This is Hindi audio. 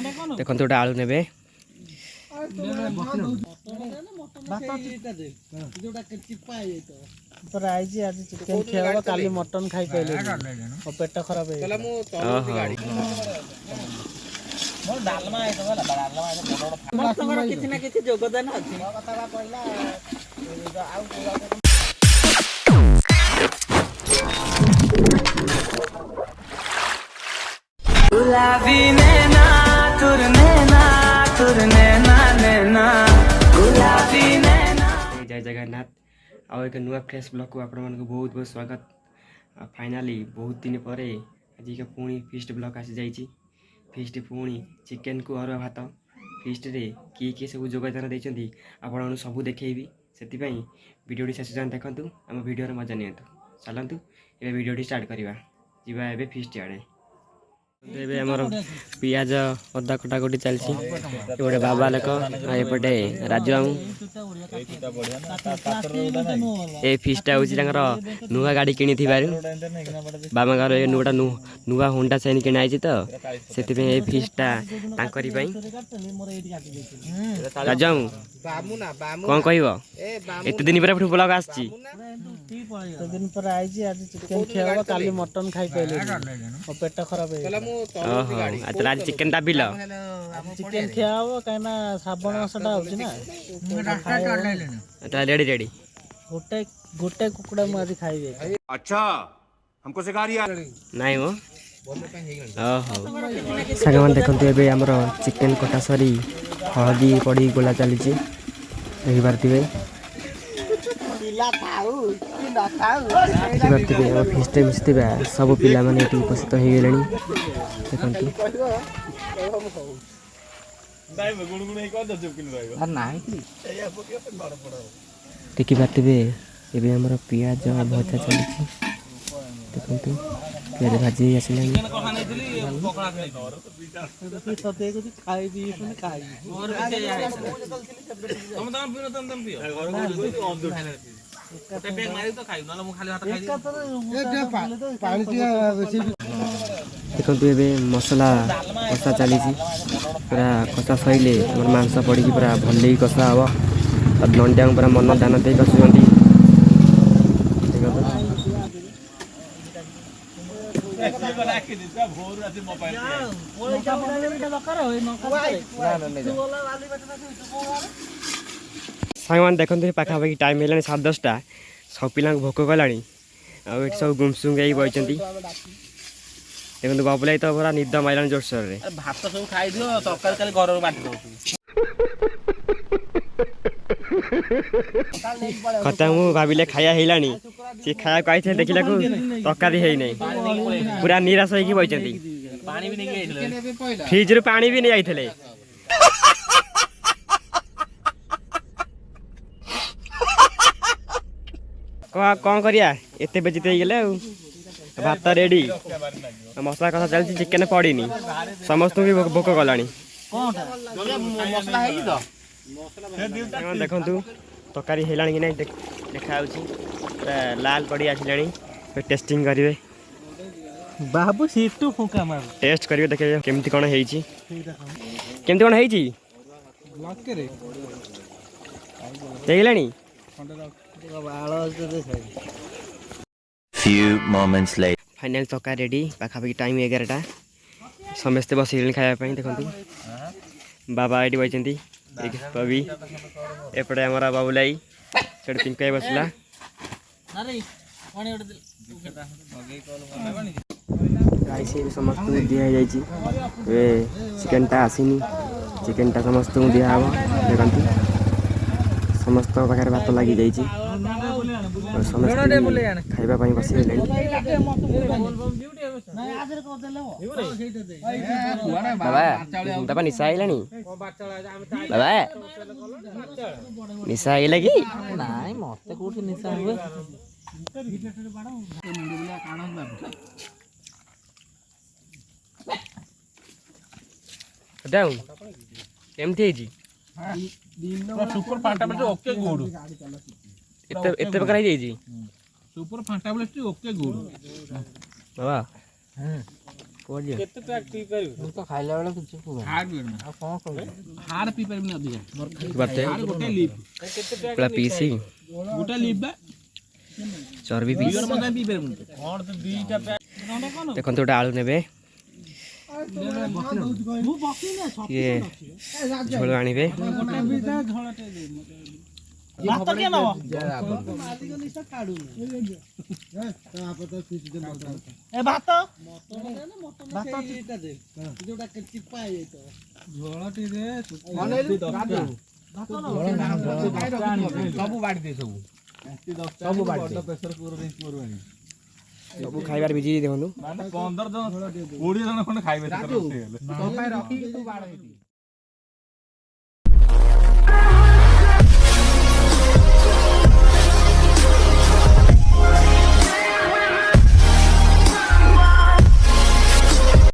देखो गोटे आलू ने चिकेन खिया काली मटन खाई पाइले पेट खराब योगदान अच्छी जय जगन्नाथ आउ एक नुआ फ्रेश ब्लॉग को आपण मन को बहुत बहुत स्वागत। फाइनाली बहुत दिन पर आज के पुणी फीस्ट ब्लॉग आसी जाइए। फीस्ट पुणी चिकेन को अरुआ भात फीस्ट रे किए सब योगदान देते आपण सब देखी से भिडियो शेष जान देखूँ आम भिडियो मजा नि चलतु ए भिडियो स्टार्ट करवा जीवा एबे फीस्ट आड़े। एबे हमर पियाज अदा कटाकटी चलती गोटे बाबा लोक एपटे राजू आमु ए फीस्टा हूँ नुआ गाड़ी किणी बाबा घर गोटे नुआ होंडा साइन किणाई तो से फीस्टा राजू आमु कौन कह एत दिन पर ब्लॉग आसी दिन पर आई आज चिकेन खिया काली मटन खाई पाइले पेट खराब आज चिकेन दाबिल चिकेन खिया कहीं श्रावण मासटा हो रेडी रेडी गोटे गोटे कुकुड़ा मुझे खाइबे। अच्छा हमको सिखा रही नहीं वो साग मान देखते ए आमर चिकेन कटा सरी हलदी पड़ी गोला चली देखिपारे फीस्ट मिसते सब पिला माने उपस्थित हो गले देखिपारे ये आमर पियाज भजा चली देखु पियाज भाजी आसला देखु ए मसला कषा चली पूरा कषा सैले मांस पड़ी पूरा भल कषा हम लंडिया पूरा मन ध्यान दे कषुँच सांग मैंने देखते पाखापाखि टाइम है 10:30 सब पिला भोक कला सब गुमसुम बही देखो बबुलाई तो पूरा निद माइलान जोरसोर रे भात सब खाई दियो तरकारी घर बांटी दो कथा मु भाविले खाया हेलानी सी खाया कही देखला तरकारी है नहीं पूरा निराश होगी बही फ्रिज रु पानी भी नहीं आइले कौन करिया एते बेजित हो गले भात रेडी मसला कसा चलती चिकेन पड़ी समस्त भी भोक कला देखु तरकारी है कि नहीं देखा लाल पड़ी आसा टेस्टिंग करेंगे बाबू सीटू फुका मार टेस्ट करिवे देखिए केमती कोन हेची केमती कोन हेची देखलानी Few moments later. फाइनल तका रेडी पाखापाखि टाइम 11टा समस्ते बस खाया देखते बाबा ये बही कवि एपटे हमारा बाबुलाई से पिंक बसला समस्त दिखाई चिकेनटा आसनी चिकेनटा समस्त दिहब देखते समस्त पाखे भात लगी जाइए खावाई बस बाबा बाबा निशा आइला बाबा निशा आइला कि नाई मते कोठी निशा हुए डाउन केमती है जी सुपर फांटा बेटे ओके गुड एते प्रकार है जी सुपर फांटा बेटे ओके गुड बाबा ପଡ଼ିଯିବ କେତେ ପ୍ୟାକ୍ ପିଇ ପାରିବୁ ମୁଁ ତ ଖାଇଲା ବେଳେ କିଛି କୁହ ଆଉ କଣ କହିବି हार पी पारिबनी अधिका ବାତେ हार गोटे लिप କେତେ ପ୍ୟାକ୍ ପୁରା ପିସି गोटे लिप बा ଚର୍ବି ପିସ୍ बियर मजा पी पारिबनी କଣ ତ ଦିଟା ପ୍ୟାକ୍ ଦେଖନ୍ତୁ ଗୋଟେ ଆଳୁ ନେବେ मु बकिना ଟିକେ ଝୋଳ ଆଣିବେ भात के नव ए भात सब बाड़ी दे सब बाड़ी ସବୁ ଖାଇବାର ବିଜି ଦେଖନ୍ତୁ 15 ଜଣ 20 ଜଣ ଖଣ୍ଡେ ଖାଇବେ